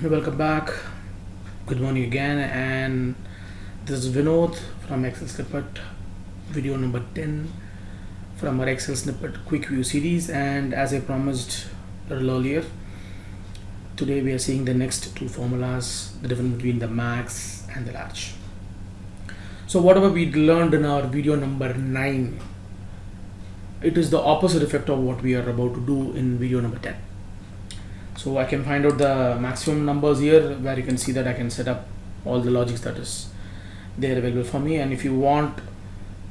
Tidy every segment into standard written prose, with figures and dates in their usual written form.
Welcome back. Good morning again, and this is Vinod from Excel Snippet, video number 10 from our Excel Snippet quick view series. And as I promised a little earlier, today we are seeing the next two formulas, the difference between the max and the large. So whatever we learned in our video number 9, it is the opposite effect of what we are about to do in video number 10. So I can find out the maximum numbers here, where you can see that I can set up all the logics that is there available for me. And if you want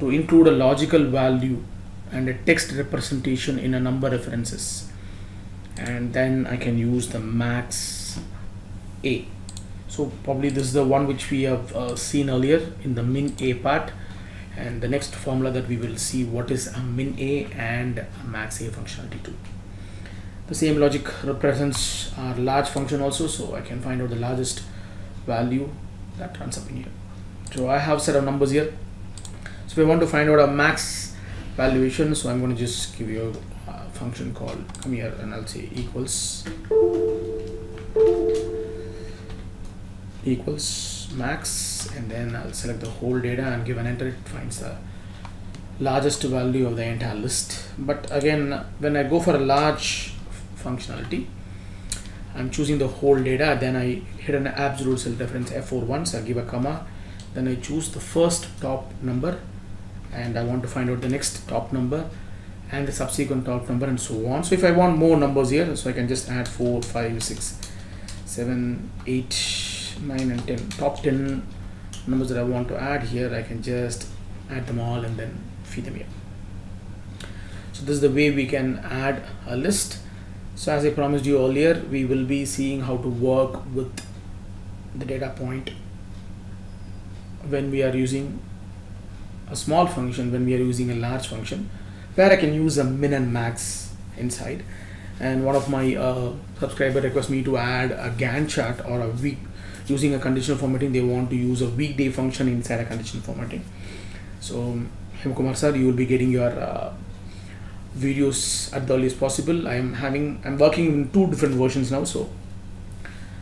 to include a logical value and a text representation in a number references, and then I can use the max A. So probably this is the one which we have seen earlier in the min A part, and the next formula that we will see what is a min A and a max A functionality too. The same logic represents our large function also, so I can find out the largest value that runs up in here. So I have set of numbers here. So if I want to find out a max valuation, so I'm going to just give you a function called, come here, and I'll say equals max, and then I'll select the whole data and give an enter. It finds the largest value of the entire list. But again, when I go for a large functionality, I'm choosing the whole data, then I hit an absolute cell reference F4 once, I give a comma, then I choose the first top number, and I want to find out the next top number and the subsequent top number, and so on. So if I want more numbers here, so I can just add 4, 5, 6, 7, 8, 9 and 10, top 10 numbers that I want to add here. I can just add them all and then feed them here. So this is the way we can add a list. So as I promised you earlier, we will be seeing how to work with the data point when we are using a small function, when we are using a large function, where I can use a min and max inside. And one of my subscriber requests me to add a Gantt chart or a week using a conditional formatting. They want to use a weekday function inside a conditional formatting. So Hemkumar sir, you will be getting your videos at the earliest possible. I'm working in two different versions now, so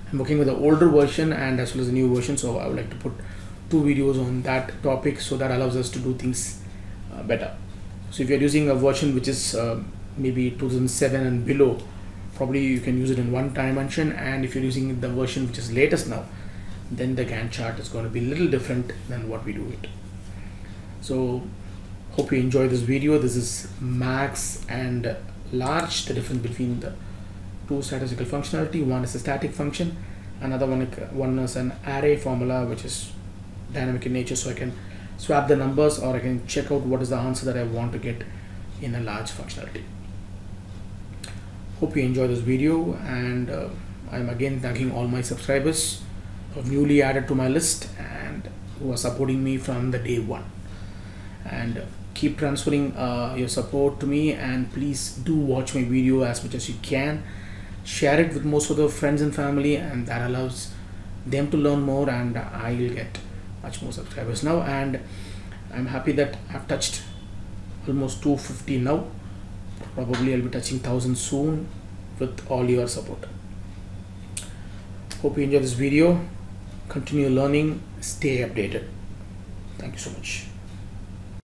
I'm working with the older version and as well as the new version. So I would like to put two videos on that topic, so that allows us to do things better. So if you're using a version which is maybe 2007 and below, probably you can use it in one dimension, and if you're using the version which is latest now, then the Gantt chart is going to be a little different than what we do it. So hope you enjoy this video. This is max and large, the difference between the two statistical functionality. One is a static function, another one is an array formula which is dynamic in nature, so I can swap the numbers or I can check out what is the answer that I want to get in a large functionality. Hope you enjoy this video, and I'm again thanking all my subscribers who have newly added to my list and who are supporting me from the day one. And keep transferring your support to me, and please do watch my video as much as you can. Share it with most of the friends and family, and that allows them to learn more, and I will get much more subscribers now. And I'm happy that I've touched almost 250 now. Probably I'll be touching 1000 soon with all your support. Hope you enjoy this video. Continue learning, stay updated. Thank you so much.